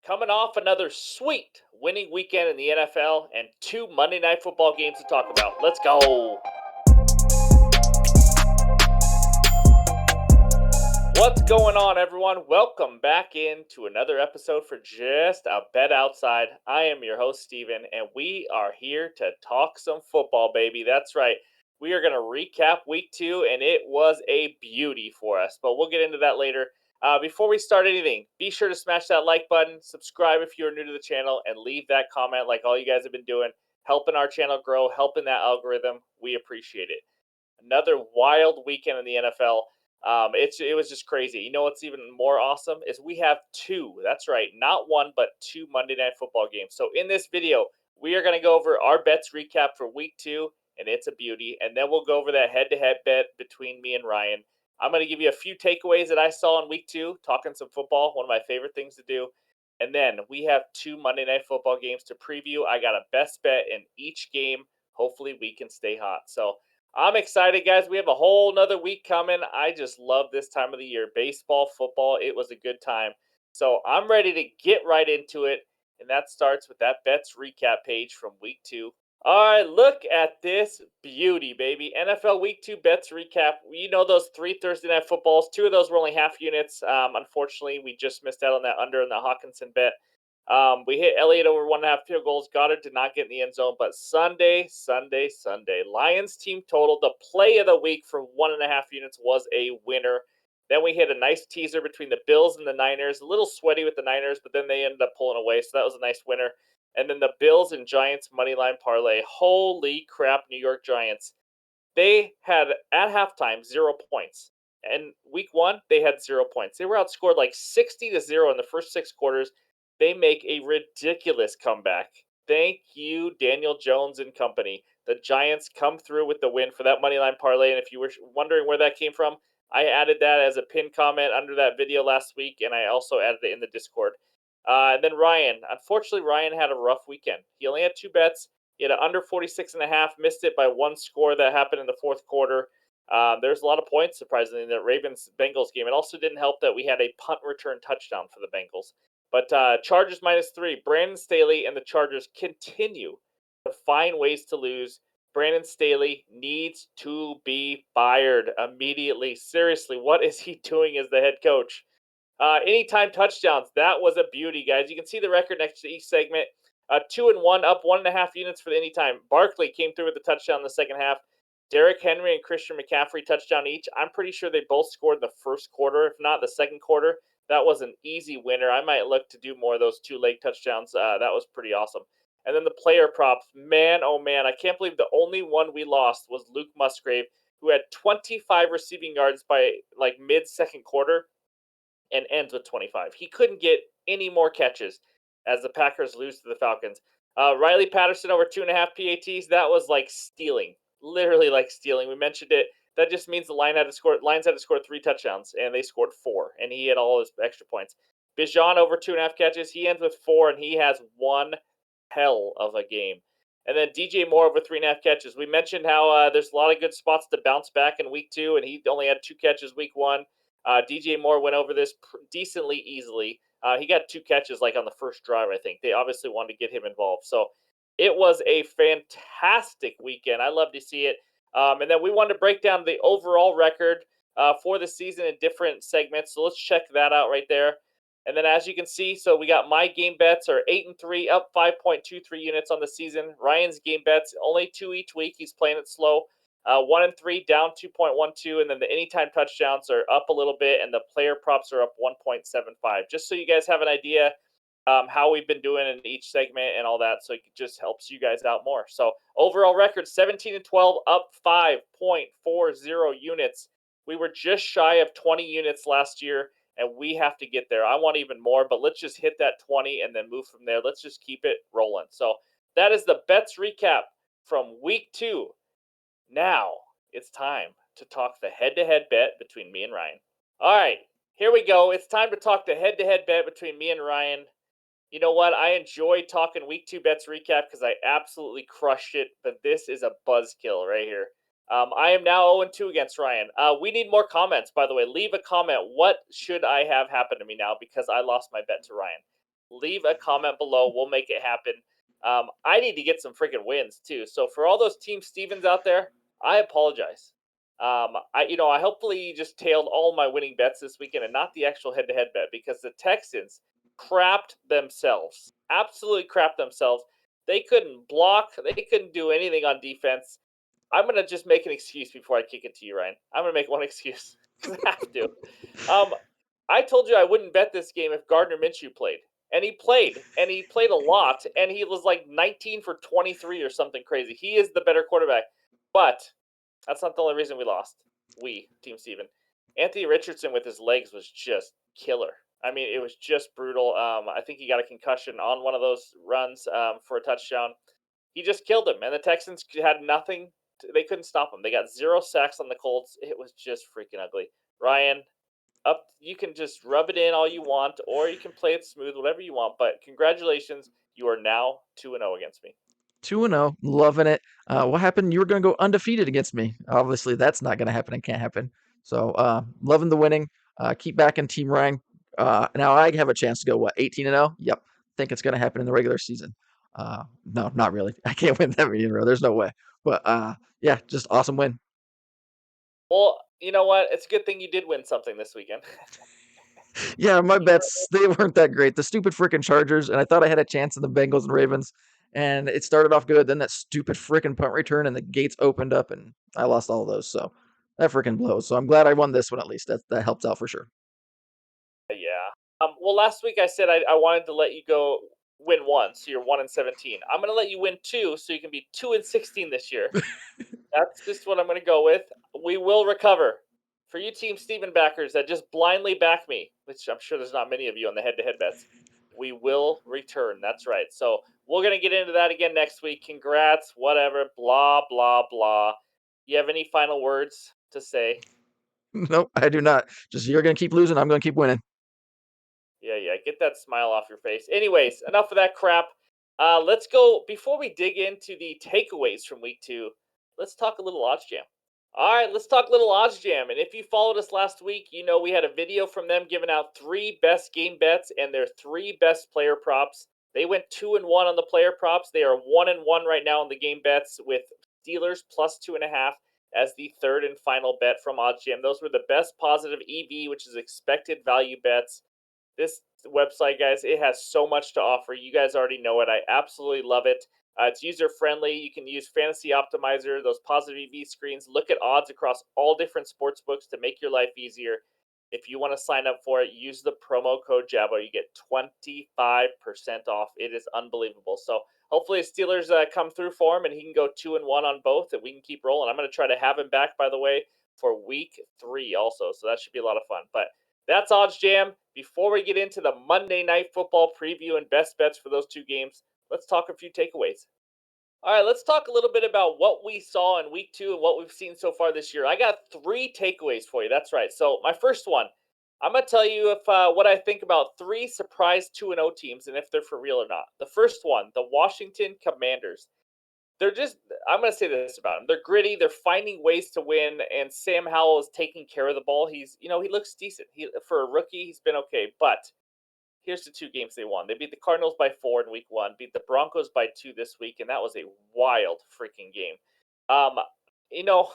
Coming off another sweet winning weekend in the NFL and two Monday Night Football games to talk about. Let's go. What's going on, everyone? Welcome back into another episode for Just a Bet Outside. I am your host, Steven, and we are here to talk some football, baby. That's right. We are going to recap week two, and it was a beauty for us, but we'll get into that later. Before we start anything, be sure to smash that like button, subscribe if you're new to the channel, and leave that comment like all you guys have been doing, helping our channel grow, helping that algorithm. We appreciate it. Another wild weekend in the NFL. It was just crazy. You know what's even more awesome is we have two. That's right, not one but two Monday Night Football games. So in this video, we are going to go over our bets recap for week two, and it's a beauty. And then we'll go over that head-to-head bet between me and Ryan. I'm going to give you a few takeaways that I saw in week two, talking some football, one of my favorite things to do. And then we have two Monday Night Football games to preview. I got a best bet in each game. Hopefully, we can stay hot. So I'm excited, guys. We have a whole nother week coming. I just love this time of the year. Baseball, football, it was a good time. So I'm ready to get right into it. And that starts with that bets recap page from week two. All right, look at this beauty, baby. NFL Week 2 bets recap. You know those three Thursday Night Footballs. Two of those were only half units. Unfortunately, we just missed out on that under in the Hawkinson bet. We hit Elliott over 1.5 field goals. Goddard did not get in the end zone. But Sunday. Lions team total, the play of the week for 1.5 units was a winner. Then we hit a nice teaser between the Bills and the Niners. A little sweaty with the Niners, but then they ended up pulling away. So that was a nice winner. And then the Bills and Giants moneyline parlay. Holy crap, New York Giants. They had, at halftime, 0 points. And week one, they had 0 points. They were outscored like 60-0 in the first six quarters. They make a ridiculous comeback. Thank you, Daniel Jones and company. The Giants come through with the win for that moneyline parlay. And if you were wondering where that came from, I added that as a pinned comment under that video last week, and I also added it in the Discord. And then Ryan. Unfortunately, Ryan had a rough weekend. He only had two bets. He had an under 46.5, missed it by one score that happened in the fourth quarter. There's a lot of points, surprisingly, in the Ravens-Bengals game. It also didn't help that we had a punt return touchdown for the Bengals. But Chargers -3. Brandon Staley and the Chargers continue to find ways to lose. Brandon Staley needs to be fired immediately. Seriously, what is he doing as the head coach? Anytime touchdowns. That was a beauty, guys. You can see the record next to each segment. 2-1, up 1.5 units for the anytime. Barkley came through with the touchdown in the second half. Derrick Henry and Christian McCaffrey touchdown each. I'm pretty sure they both scored in the first quarter, if not the second quarter. That was an easy winner. I might look to do more of those two-leg touchdowns. That was pretty awesome. And then the player props. Man, oh man, I can't believe the only one we lost was Luke Musgrave, who had 25 receiving yards by like mid-second quarter and ends with 25. He couldn't get any more catches as the Packers lose to the Falcons. Riley Patterson over 2.5 PATs. That was like stealing, literally like stealing. We mentioned it. That just means the Lions had to score three touchdowns, and they scored four, and he had all his extra points. Bijan over 2.5 catches. He ends with four, and he has one hell of a game. And then DJ Moore over 3.5 catches. We mentioned how there's a lot of good spots to bounce back in week two, and he only had two catches week one. DJ Moore went over this decently easily. He got two catches like on the first drive, I think. They obviously wanted to get him involved. So it was a fantastic weekend. I love to see it. And then we wanted to break down the overall record for the season in different segments. So let's check that out right there. And then as you can see, so we got my game bets are 8-3, up 5.23 units on the season. Ryan's game bets, only two each week. He's playing it slow. 1-3, down 2.12, and then the anytime touchdowns are up a little bit, and the player props are up 1.75. Just so you guys have an idea how we've been doing in each segment and all that, so it just helps you guys out more. So overall record 17-12, up 5.40 units. We were just shy of 20 units last year, and we have to get there. I want even more, but let's just hit that 20 and then move from there. Let's just keep it rolling. So that is the bets recap from week two. Now it's time to talk the head-to-head bet between me and Ryan. All right, here we go. It's time to talk the head-to-head bet between me and Ryan. You know what? I enjoy talking week two bets recap because I absolutely crushed it, but this is a buzzkill right here. I am now 0-2 against Ryan. We need more comments, by the way. Leave a comment. What should I have happen to me now because I lost my bet to Ryan? leave a comment below. We'll make it happen. I need to get some freaking wins too. So for all those Team Stevens out there, I apologize. I hopefully just tailed all my winning bets this weekend and not the actual head-to-head bet because the Texans crapped themselves, absolutely crapped themselves. They couldn't block, they couldn't do anything on defense. I'm gonna just make an excuse before I kick it to you, Ryan. I'm gonna make one excuse because I have to. Um, I told you I wouldn't bet this game if Gardner Minshew played, and he played a lot, and he was like 19 for 23 or something crazy. He is the better quarterback, but that's not the only reason we lost. Team Steven. Anthony Richardson with his legs was just killer. I mean, it was just brutal. I think he got a concussion on one of those runs for a touchdown. He just killed him, and the Texans had nothing. They couldn't stop him. They got 0 sacks on the Colts. It was just freaking ugly. Ryan, up. You can just rub it in all you want, or you can play it smooth, whatever you want. But congratulations, you are now 2-0 against me. 2-0, loving it. What happened? You were going to go undefeated against me. Obviously, that's not going to happen and can't happen. So, loving the winning. Keep backing Team Ryan. Now I have a chance to go, 18-0? Yep. Think it's going to happen in the regular season. No, not really. I can't win that many in a row. There's no way. But yeah, just awesome win. Well, you know what? It's a good thing you did win something this weekend. Yeah, my bets, they weren't that great. The stupid freaking Chargers, and I thought I had a chance in the Bengals and Ravens, and it started off good. Then that stupid freaking punt return, and the gates opened up, and I lost all of those. So that freaking blows. So I'm glad I won this one at least. That helps out for sure. Yeah. Well, last week I said I wanted to let you go win one, so you're 1-17. I'm going to let you win two, so you can be 2-16 this year. That's just what I'm going to go with. We will recover. For you Team Steven backers that just blindly back me, which I'm sure there's not many of you on the head-to-head bets, we will return. That's right. So we're going to get into that again next week. Congrats, whatever, blah, blah, blah. You have any final words to say? Nope, I do not. Just you're gonna keep losing. I'm gonna keep winning. Yeah, yeah. Get that smile off your face. Anyways, enough of that crap. Let's go. Before we dig into the takeaways from week two, let's talk a little odds jam. All right, let's talk a little odds jam. And if you followed us last week, you know we had a video from them giving out three best game bets and their three best player props. They went 2-1 on the player props. They are 1-1 right now on the game bets with Steelers plus 2.5 as the third and final bet from Odds Jam. Those were the best positive EV, which is expected value bets. This website, guys, it has so much to offer. You guys already know it. I absolutely love it. It's user friendly. You can use Fantasy Optimizer, those positive EV screens. Look at odds across all different sports books to make your life easier. If you want to sign up for it, use the promo code Jabo. You get 25% off. It is unbelievable. So hopefully Steelers come through for him and he can go 2-1 on both and we can keep rolling. I'm going to try to have him back, by the way, for week 3 also. So that should be a lot of fun. But that's Odds Jam. Before we get into the Monday Night Football preview and best bets for those two games, let's talk a few takeaways. All right, let's talk a little bit about what we saw in week 2 and what we've seen so far this year. I got 3 takeaways for you. That's right. So, my first one, I'm going to tell you if what I think about 3 surprise 2-0 teams and if they're for real or not. The first one, the Washington Commanders. They're just, I'm going to say this about them. They're gritty. They're finding ways to win, and Sam Howell is taking care of the ball. He looks decent. For a rookie, he's been okay. But here's the 2 games they won. They beat the Cardinals by 4 in week 1, beat the Broncos by 2 this week, and that was a wild freaking game. Um, you know,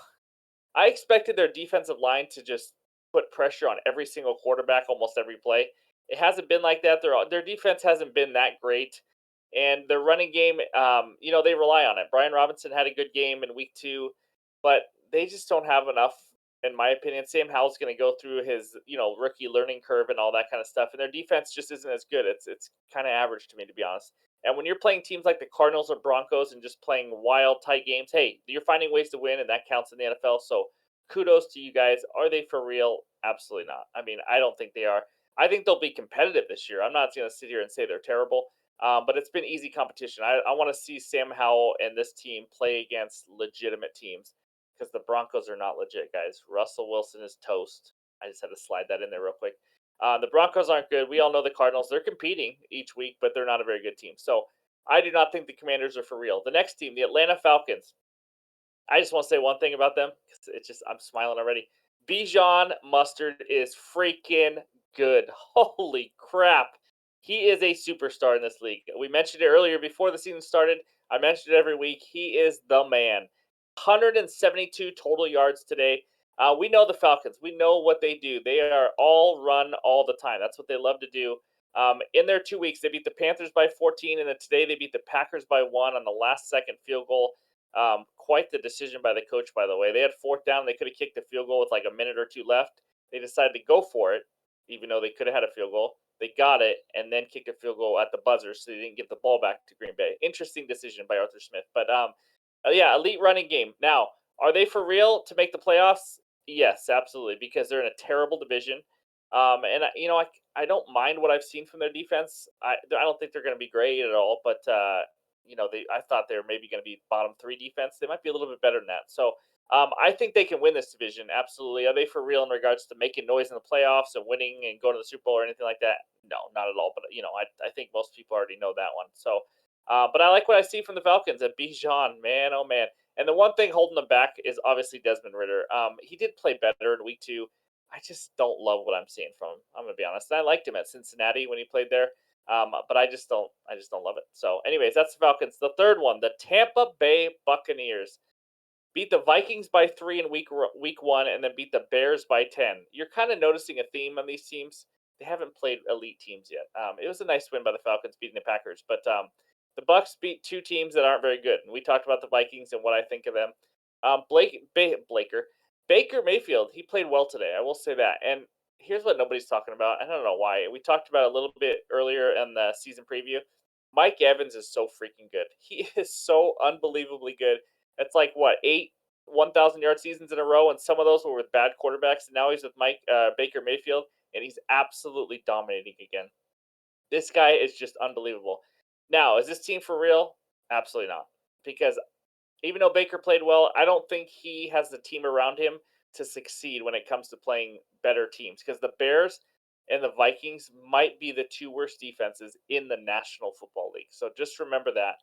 I expected their defensive line to just put pressure on every single quarterback almost every play. It hasn't been like that. Their defense hasn't been that great, and their running game, they rely on it. Brian Robinson had a good game in week 2, but they just don't have enough, in my opinion. Sam Howell's going to go through his rookie learning curve and all that kind of stuff, and their defense just isn't as good. It's kind of average to me, to be honest. And when you're playing teams like the Cardinals or Broncos and just playing wild, tight games, hey, you're finding ways to win, and that counts in the NFL. So kudos to you guys. Are they for real? Absolutely not. I mean, I don't think they are. I think they'll be competitive this year. I'm not going to sit here and say they're terrible, but it's been easy competition. I want to see Sam Howell and this team play against legitimate teams because the Broncos are not legit, guys. Russell Wilson is toast. I just had to slide that in there real quick. The Broncos aren't good. We all know the Cardinals. They're competing each week, but they're not a very good team. So I do not think the Commanders are for real. The next team, the Atlanta Falcons. I just want to say one thing about them. It's just I'm smiling already. Bijan Mustard is freaking good. Holy crap. He is a superstar in this league. We mentioned it earlier before the season started. I mentioned it every week. He is the man. 172 total yards today. We know the Falcons. We know what they do. They are all run all the time. That's what they love to do. In their 2 weeks, they beat the Panthers by 14, and then today they beat the Packers by 1 on the last second field goal. Quite the decision by the coach, by the way. They had fourth down. They could have kicked the field goal with like a minute or two left. They decided to go for it, even though they could have had a field goal. They got it and then kicked a field goal at the buzzer, so they didn't give the ball back to Green Bay. Interesting decision by Arthur Smith. But yeah, elite running game. Now, are they for real to make the playoffs? Yes, absolutely, because they're in a terrible division. I don't mind what I've seen from their defense. I don't think they're going to be great at all, but I thought they were maybe going to be bottom three defense. They might be a little bit better than that. So I think they can win this division. Absolutely. Are they for real in regards to making noise in the playoffs and winning and going to the Super Bowl or anything like that? No, not at all. But I think most people already know that one. So, but I like what I see from the Falcons and Bijan. Man, oh man. And the one thing holding them back is obviously Desmond Ritter. He did play better in week 2. I just don't love what I'm seeing from him. I'm gonna be honest. I liked him at Cincinnati when he played there. But I just don't love it. So, anyways, that's the Falcons. The third one, the Tampa Bay Buccaneers beat the Vikings by 3 in week 1 and then beat the Bears by 10. You're kind of noticing a theme on these teams. They haven't played elite teams yet. It was a nice win by the Falcons beating the Packers, but the Bucks beat two teams that aren't very good. And we talked about the Vikings and what I think of them. Baker Mayfield, he played well today. I will say that. And here's what nobody's talking about. I don't know why. We talked about it a little bit earlier in the season preview. Mike Evans is so freaking good. He is so unbelievably good. It's like what, 8 1,000-yard seasons in a row, and some of those were with bad quarterbacks. And now he's with Mike Baker Mayfield, and he's absolutely dominating again. This guy is just unbelievable. Now, is this team for real? Absolutely not. Because even though Baker played well, I don't think he has the team around him to succeed when it comes to playing better teams. Because the Bears and the Vikings might be the two worst defenses in the National Football League. So just remember that.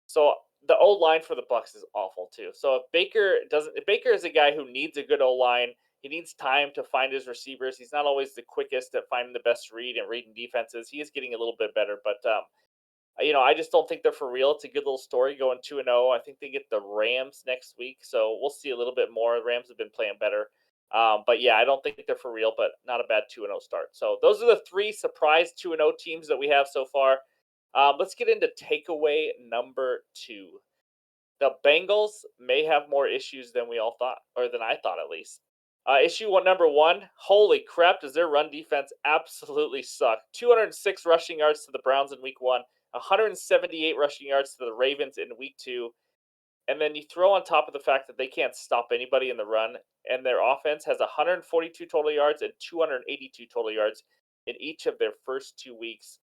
So the O line for the Bucks is awful too. So if Baker is a guy who needs a good O line, he needs time to find his receivers. He's not always the quickest at finding the best read and reading defenses. He is getting a little bit better, but I just don't think they're for real. It's a good little story going 2-0. I think they get the Rams next week, so we'll see a little bit more. The Rams have been playing better. But yeah, I don't think they're for real, but not a bad 2-0 start. So those are the three surprise 2-0 teams that we have so far. Let's get into takeaway number 2. The Bengals may have more issues than we all thought, or than I thought at least. Number one, holy crap, does their run defense absolutely suck? 206 rushing yards to the Browns in week 1, 178 rushing yards to the Ravens in week 2, and then you throw on top of the fact that they can't stop anybody in the run, and their offense has 142 total yards and 282 total yards in each of their first 2 weeks.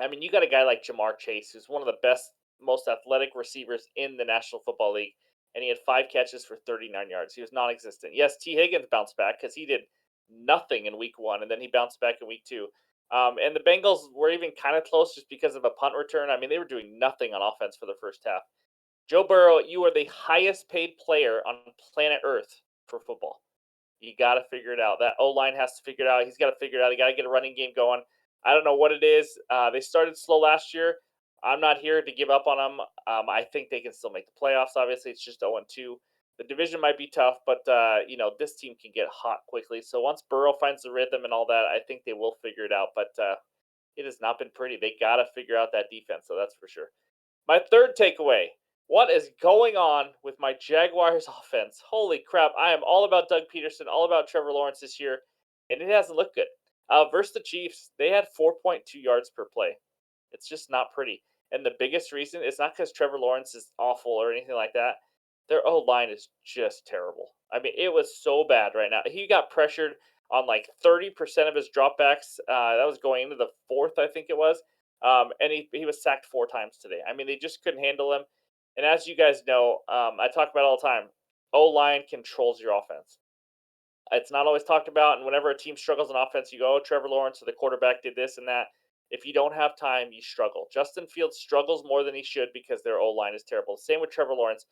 I mean, you got a guy like Jamar Chase, who's one of the best, most athletic receivers in the National Football League, and he had 5 catches for 39 yards. He was non-existent. Yes, T. Higgins bounced back because he did nothing in week 1, and then he bounced back in week 2. And the Bengals were even kind of close just because of a punt return. I mean, they were doing nothing on offense for the first half. Joe Burrow, you are the highest paid player on planet Earth for football. You got to figure it out. That O line has to figure it out. He's got to figure it out. He got to get a running game going. I don't know what it is. They started slow last year. I'm not here to give up on them. I think they can still make the playoffs. Obviously, it's just 0-2. The division might be tough, but this team can get hot quickly. So once Burrow finds the rhythm and all that, I think they will figure it out. But it has not been pretty. They got to figure out that defense. So that's for sure. My third takeaway: what is going on with my Jaguars offense? Holy crap. I am all about Doug Peterson, all about Trevor Lawrence this year, and it hasn't looked good. Versus the Chiefs, they had 4.2 yards per play. It's just not pretty. And the biggest reason is not because Trevor Lawrence is awful or anything like that. Their O line is just terrible. I mean, it was so bad right now. He got pressured on like 30% of his dropbacks. That was going into the fourth, I think it was. And he was sacked 4 times today. I mean, they just couldn't handle him. And as you guys know, I talk about it all the time. O line controls your offense. It's not always talked about, and whenever a team struggles on offense, you go, "Oh, Trevor Lawrence or the quarterback did this and that." If you don't have time, you struggle. Justin Fields struggles more than he should because their O line is terrible. Same with Trevor Lawrence.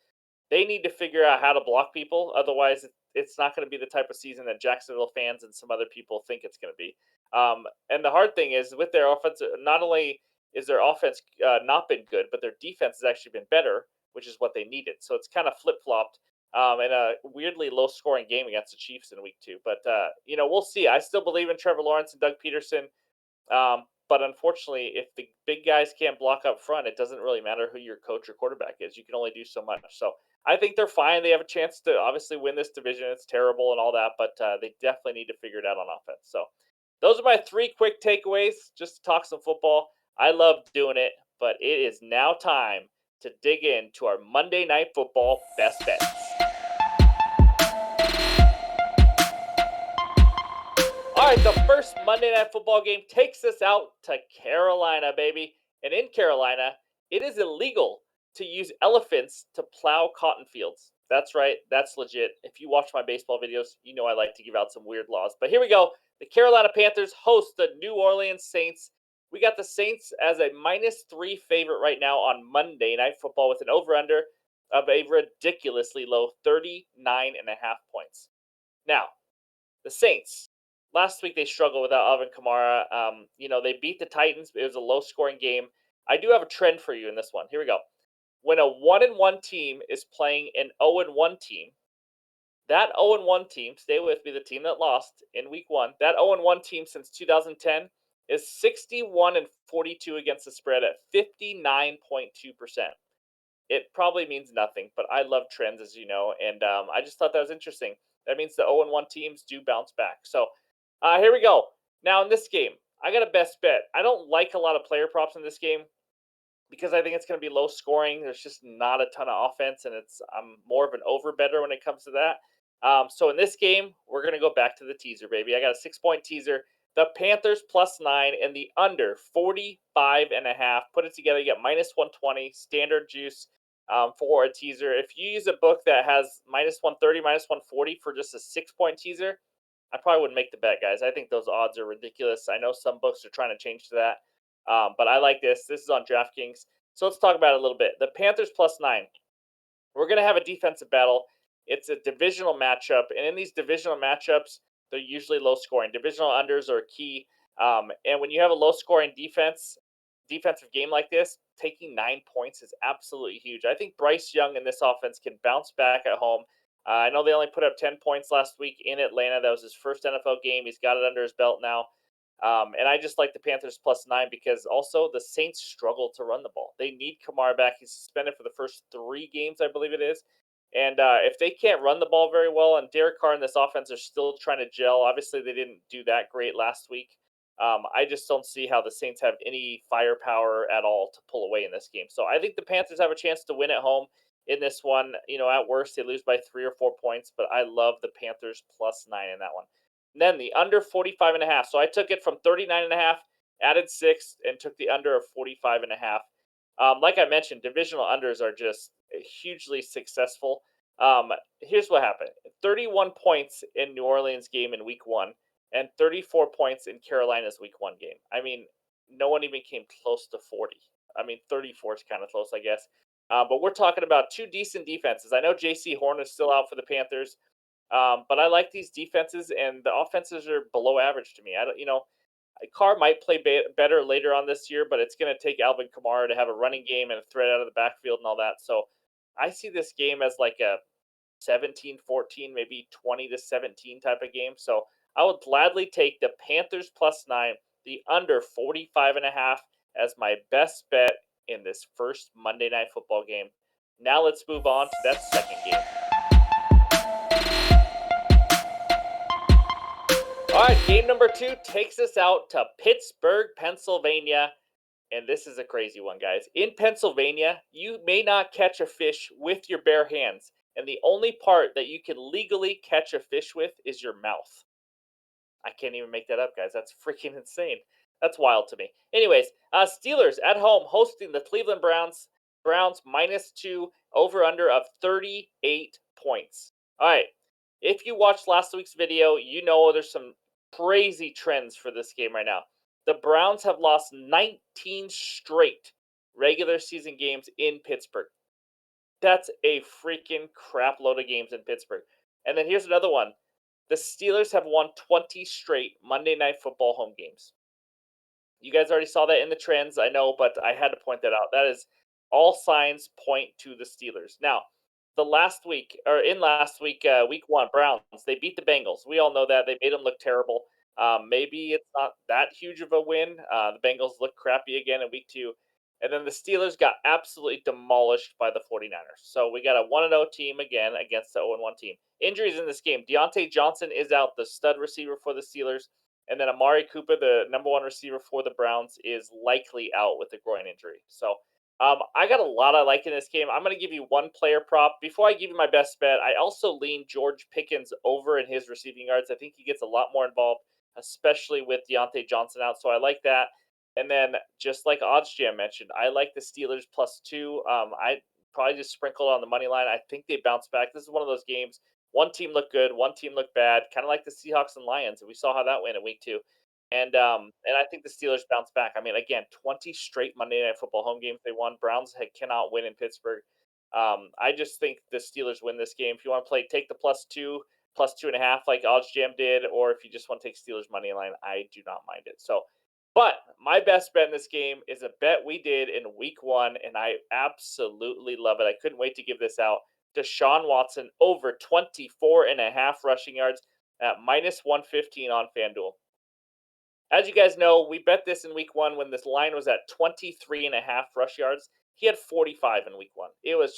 They need to figure out how to block people. Otherwise, it's not going to be the type of season that Jacksonville fans and some other people think it's going to be. And the hard thing is with their offense, not only is their offense not been good, but their defense has actually been better, which is what they needed. So it's kind of flip flopped in a weirdly low scoring game against the Chiefs in week 2. But, we'll see. I still believe in Trevor Lawrence and Doug Peterson. But unfortunately, if the big guys can't block up front, it doesn't really matter who your coach or quarterback is. You can only do so much. So I think they're fine. They have a chance to obviously win this division. It's terrible and all that, but they definitely need to figure it out on offense. So those are my 3 quick takeaways just to talk some football. I love doing it, but it is now time to dig into our Monday Night Football best bets. All right, the first Monday Night Football game takes us out to Carolina, baby. And in Carolina, it is illegal to use elephants to plow cotton fields. That's right, that's legit. If you watch my baseball videos, you know I like to give out some weird laws. But here we go. The Carolina Panthers host the New Orleans Saints. We got the Saints as a -3 favorite right now on Monday Night Football with an over-under of a ridiculously low 39.5 points. Now, the Saints. Last week they struggled without Alvin Kamara. They beat the Titans. It was a low scoring game. I do have a trend for you in this one. Here we go. When a 1-1 team is playing an 0-1 team, that 0-1 team, stay with me, the team that lost in week 1, that 0-1 team since 2010 is 61-42 against the spread at 59.2%. It probably means nothing, but I love trends, as you know, and I just thought that was interesting. That means the 0-1 teams do bounce back. So here we go. Now in this game, I got a best bet. I don't like a lot of player props in this game because I think it's going to be low scoring. There's just not a ton of offense, and I'm more of an over better when it comes to that. So in this game, we're going to go back to the teaser, baby. I got a 6-point teaser. The Panthers +9 and the under 45.5. Put it together, you get -120 standard juice for a teaser. If you use a book that has -130, -140 for just a 6-point teaser, I probably wouldn't make the bet, guys. I think those odds are ridiculous. I know some books are trying to change to that, but I like this. This is on DraftKings. So let's talk about it a little bit. The Panthers +9. We're going to have a defensive battle. It's a divisional matchup, and in these divisional matchups, they're usually low scoring. Divisional unders are key. And when you have a low scoring defensive game like this, taking 9 points is absolutely huge. I think Bryce Young and this offense can bounce back at home. I know they only put up 10 points last week in Atlanta. That was his first NFL game. He's got it under his belt now. And I just like the Panthers +9 because also the Saints struggle to run the ball. They need Kamara back. He's suspended for the first 3 games, I believe it is. And if they can't run the ball very well, and Derek Carr and this offense are still trying to gel, obviously they didn't do that great last week. I just don't see how the Saints have any firepower at all to pull away in this game. So I think the Panthers have a chance to win at home in this one. At worst, they lose by 3 or 4 points, but I love the Panthers +9 in that one. And then the under 45.5. So I took it from 39.5, added 6, and took the under of 45.5. Like I mentioned, divisional unders are just hugely successful. Here's what happened: 31 points in New Orleans game in week 1, and 34 points in Carolina's week 1 game. I mean, no one even came close to 40. I mean, 34 is kind of close, I guess. But we're talking about 2 decent defenses. I know J.C. Horn is still out for the Panthers, but I like these defenses, and the offenses are below average to me. I don't, Carr might play better later on this year, but it's going to take Alvin Kamara to have a running game and a threat out of the backfield and all that. So I see this game as like a 17-14, maybe 20-17 type of game. So I would gladly take the Panthers +9, the under 45.5 as my best bet in this first Monday Night Football game. Now let's move on to that second game. All right, game number 2 takes us out to Pittsburgh, Pennsylvania. And this is a crazy one, guys. In Pennsylvania, you may not catch a fish with your bare hands. And the only part that you can legally catch a fish with is your mouth. I can't even make that up, guys. That's freaking insane. That's wild to me. Anyways, Steelers at home hosting the Cleveland Browns. Browns -2, over under of 38 points. All right. If you watched last week's video, you know there's some crazy trends for this game right now. The Browns have lost 19 straight regular season games in Pittsburgh. That's a freaking crap load of games in Pittsburgh. And then here's another one. The Steelers have won 20 straight Monday Night Football home games. You guys already saw that in the trends, I know, but I had to point that out. That is all signs point to the Steelers. Now, the last week, or in last week, week one, Browns, they beat the Bengals. We all know that. They made them look terrible. Maybe it's not that huge of a win. The Bengals look crappy again in week two. And then the Steelers got absolutely demolished by the 49ers. So we got a 1 0 team again against the 0 1 team. Injuries in this game. Deontay Johnson is out, the stud receiver for the Steelers. And then Amari Cooper, the number one receiver for the Browns, is likely out with a groin injury. So I got a lot I like in this game. I'm going to give you one player prop. Before I give you my best bet, I also lean George Pickens over in his receiving yards. I think he gets a lot more involved, especially with Deontay Johnson out. So I like that. And then, just like Odds Jam mentioned, I like the Steelers +2. I probably just sprinkled on the money line. I think they bounce back. This is one of those games. One team looked good, one team looked bad, kind of like the Seahawks and Lions. And we saw how that went in week two. And I think the Steelers bounce back. I mean, again, 20 straight Monday Night Football home games they won. Browns cannot win in Pittsburgh. I just think the Steelers win this game. If you want to play, take the +2, +2.5, like Odds Jam did, or if you just want to take Steelers money line, I do not mind it. So, but my best bet in this game is a bet we did in week one, and I absolutely love it. I couldn't wait to give this out. Deshaun Watson over 24.5 rushing yards at -115 on FanDuel. As you guys know, we bet this in week one when this line was at 23.5 rush yards. He had 45 in week one. It was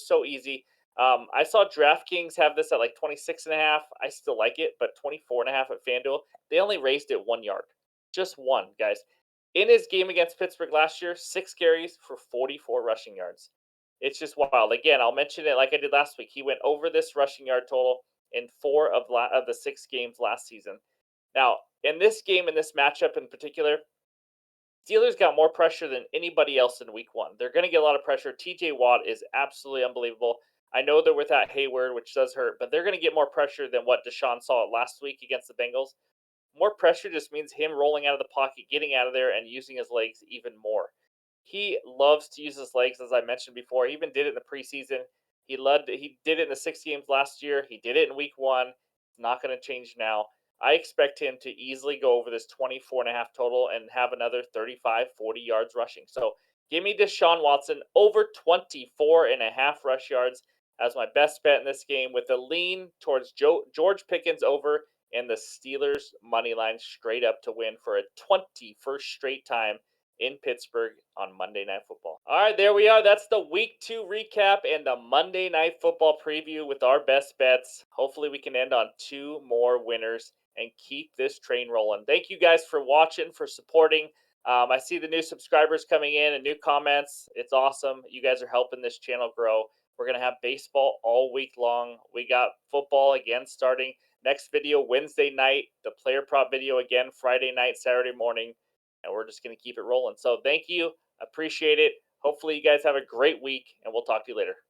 so easy. I saw DraftKings have this at like 26.5. I still like it, but 24.5 at FanDuel, they only raised it 1 yard. Just one, guys. In his game against Pittsburgh last year, 6 carries for 44 rushing yards. It's just wild. Again, I'll mention it like I did last week. He went over this rushing yard total in of the 6 games last season. Now, in this game, in this matchup in particular, Steelers got more pressure than anybody else in week one. They're going to get a lot of pressure. TJ Watt is absolutely unbelievable. I know they're without Hayward, which does hurt, but they're going to get more pressure than what Deshaun saw last week against the Bengals. More pressure just means him rolling out of the pocket, getting out of there, and using his legs even more. He loves to use his legs, as I mentioned before. He even did it in the preseason. He did it in the 6 games last year. He did it in week one. It's not going to change now. I expect him to easily go over this 24.5 total and have another 35, 40 yards rushing. So give me Deshaun Watson over 24.5 rush yards as my best bet in this game with a lean towards George Pickens over and the Steelers money line straight up to win for a 21st straight time in Pittsburgh on Monday Night Football. All right, there we are. That's the week two recap and the Monday Night Football preview with our best bets. Hopefully, we can end on 2 more winners and keep this train rolling. Thank you guys for watching, for supporting. I see the new subscribers coming in and new comments. It's awesome. You guys are helping this channel grow. We're going to have baseball all week long. We got football again starting. Next video Wednesday night, the player prop video again Friday night, Saturday morning, and we're just going to keep it rolling. So thank you. Appreciate it. Hopefully you guys have a great week, and we'll talk to you later.